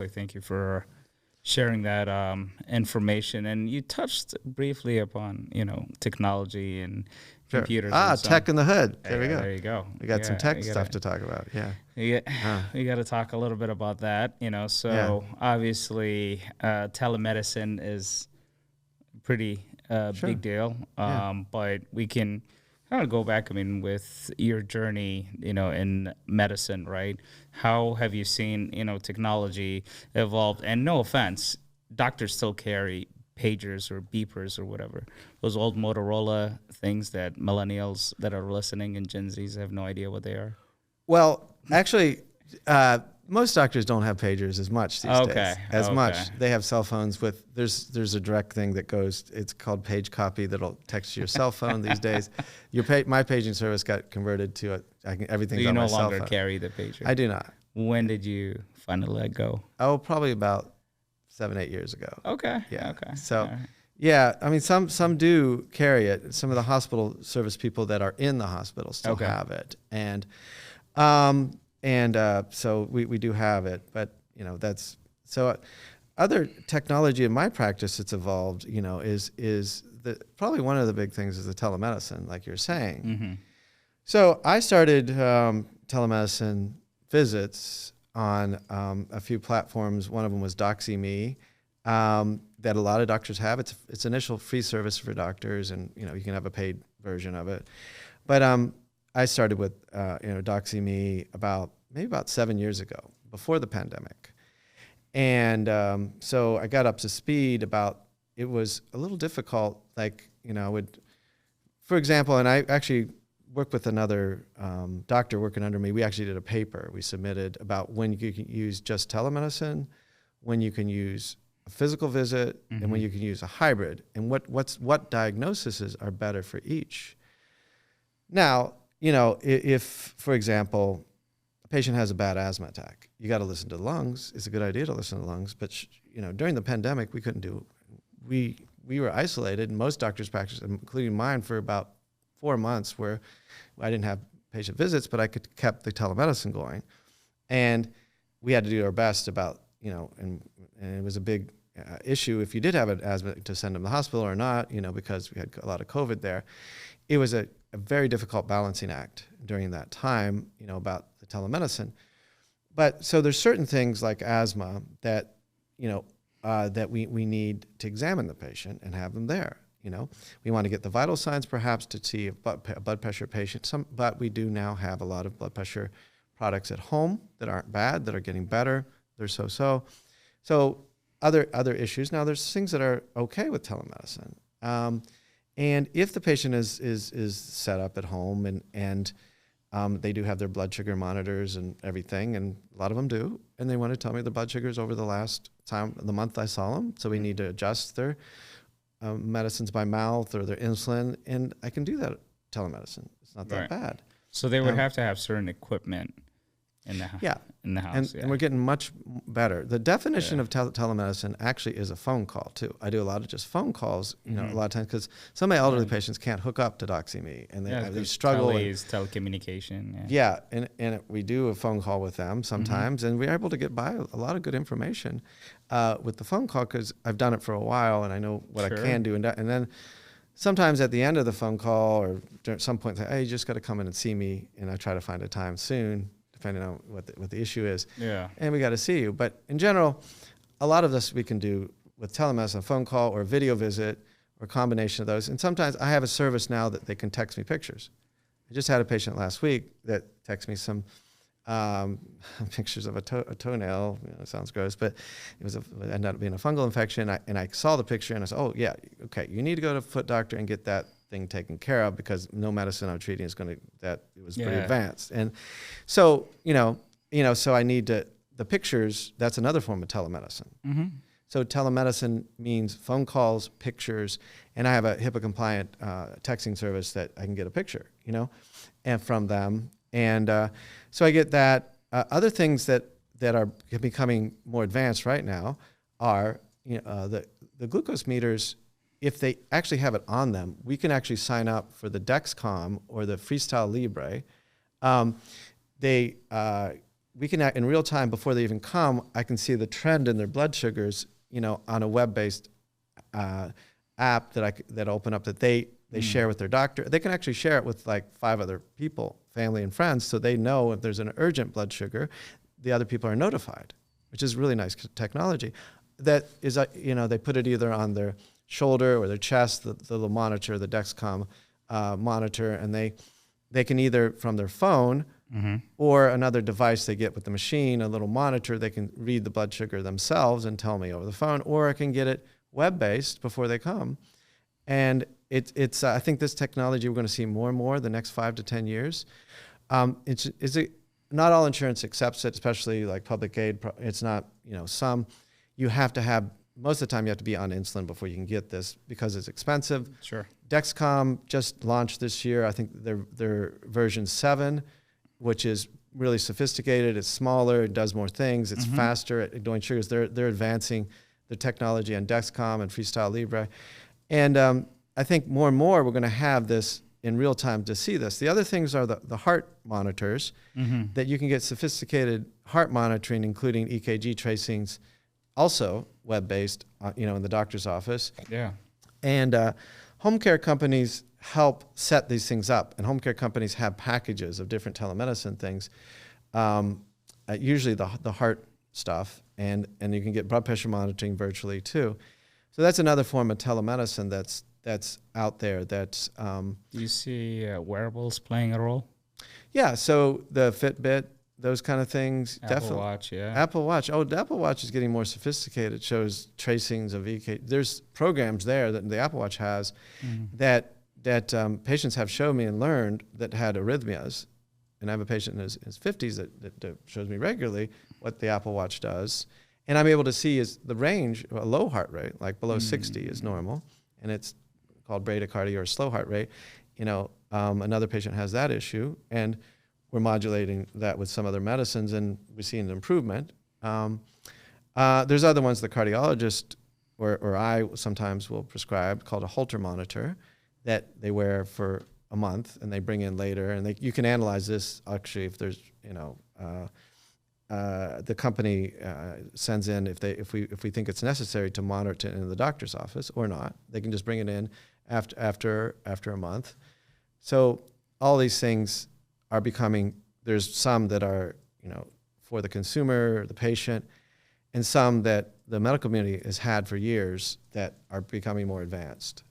Thank you for sharing that information. And you touched briefly upon, technology and Sure. computers and Tech in the hood. There we go. There you go. We got some tech stuff to talk about. Yeah. We got to talk a little bit about that. So obviously, telemedicine is a pretty big deal. But we can kind of go back. I mean, with your journey, in medicine, right? How have you seen, technology evolve? And no offense, doctors still carry pagers or beepers or whatever. Those old Motorola things that millennials that are listening and Gen Zs have no idea what they are. Well, actually, most doctors don't have pagers as much these days. Much. They have cell phones with, there's a direct thing that goes, it's called page copy that'll text to your cell phone these days. My paging service got converted to everything's on my cell phone. You no longer carry the pager? I do not. When did you finally let go? Oh, probably about 7-8 years ago. Okay. Yeah. Okay. So, right. Yeah, I mean, some do carry it. Some of the hospital service people that are in the hospital still have it. And so we do have it, but that's so. Other technology in my practice that's evolved, is probably one of the big things is the telemedicine, like you're saying. Mm-hmm. So I started telemedicine visits on a few platforms. One of them was DoxyMe, that a lot of doctors have. It's initial free service for doctors, and you can have a paid version of it. But I started with DoxyMe maybe about 7 years ago, before the pandemic, and so I got up to speed about. It was a little difficult, for example, and I actually worked with another doctor working under me. We actually did a paper we submitted about when you can use just telemedicine, when you can use a physical visit, and when you can use a hybrid, and what diagnoses are better for each. Now, if, for example, a patient has a bad asthma attack, you got to listen to the lungs. It's a good idea to listen to the lungs, but during the pandemic, we couldn't do. We were isolated in most doctors' practices, including mine, for about 4 months, where I didn't have patient visits, but I kept the telemedicine going, and we had to do our best about and it was a big issue if you did have an asthma to send them to the hospital or not, because we had a lot of COVID there. It was a very difficult balancing act during that time, about the telemedicine. But so there's certain things like asthma that, that we need to examine the patient and have them there. We want to get the vital signs perhaps to see a blood pressure patient. But we do now have a lot of blood pressure products at home that aren't bad, that are getting better. They're so. So other issues. Now there's things that are okay with telemedicine. And if the patient is set up at home and they do have their blood sugar monitors and everything, and a lot of them do, and they want to tell me the blood sugars over the month I saw them, so we need to adjust their medicines by mouth or their insulin, and I can do that telemedicine. It's not that bad. So they would have to have certain equipment in the house. Yeah. In the house, and we're getting much better. The definition of telemedicine actually is a phone call too. I do a lot of just phone calls, a lot of times, because some of my elderly patients can't hook up to DoxyMe, and they struggle. Telecommunication. Yeah, and we do a phone call with them sometimes, and we're able to get by a lot of good information with the phone call, because I've done it for a while and I know what I can do, and then sometimes at the end of the phone call or at some point, hey, you just got to come in and see me, and I try to find a time soon, depending on what the issue is. Yeah. And we got to see you. But in general, a lot of this we can do with telemedicine, a phone call or a video visit or a combination of those. And sometimes I have a service now that they can text me pictures. I just had a patient last week that texted me some pictures of a toenail. It sounds gross, but it ended up being a fungal infection. And I saw the picture and I said, oh yeah, okay, you need to go to a foot doctor and get that thing taken care of, because no medicine I'm treating is going to, that it was pretty advanced. And so, so I need the pictures, that's another form of telemedicine. Mm-hmm. So telemedicine means phone calls, pictures, and I have a HIPAA compliant texting service that I can get a picture, and from them. And so I get that. Other things that are becoming more advanced right now are the glucose meters. If they actually have it on them, we can actually sign up for the Dexcom or the Freestyle Libre. we can in real time before they even come, I can see the trend in their blood sugars, on a web-based app that open up that they share with their doctor. They can actually share it with like 5 other people, family and friends, so they know if there's an urgent blood sugar, the other people are notified, which is really nice technology. That is, they put it either on their shoulder or their chest, the little monitor, the Dexcom monitor, and they can either from their phone or another device they get with the machine, a little monitor, they can read the blood sugar themselves and tell me over the phone, or I can get it web-based before they come. And it's I think this technology we're going to see more and more the next 5 to 10 years. Not all insurance accepts it, especially like public aid. It's not, some you have to have, most of the time you have to be on insulin before you can get this because it's expensive. Sure. Dexcom just launched this year, I think their version 7, which is really sophisticated. It's smaller, it does more things, it's faster at doing sugars. They're advancing the technology on Dexcom and Freestyle Libre. And I think more and more we're going to have this in real time to see this. The other things are the heart monitors that you can get sophisticated heart monitoring, including EKG tracings, also web-based, in the doctor's office. Yeah. And home care companies help set these things up, and home care companies have packages of different telemedicine things, usually the heart stuff, and you can get blood pressure monitoring virtually too. So that's another form of telemedicine that's out there. That's do you see wearables playing a role? Yeah, so the Fitbit, those kind of things. Apple Watch, yeah. Apple Watch. Oh, the Apple Watch is getting more sophisticated. It shows tracings of EKG. There's programs there that the Apple Watch has that patients have shown me and learned that had arrhythmias. And I have a patient in his 50s that shows me regularly what the Apple Watch does. And I'm able to see is the range, a low heart rate, like below 60 is normal. And it's called bradycardia or slow heart rate. Another patient has that issue. And we're modulating that with some other medicines, and we see an improvement. There's other ones the cardiologist or I sometimes will prescribe called a Holter monitor that they wear for a month and they bring in later. And you can analyze this actually if there's, the company sends in if we think it's necessary to monitor it in the doctor's office or not. They can just bring it in after a month. So all these things are becoming, there's some that are, for the consumer, the patient, and some that the medical community has had for years that are becoming more advanced.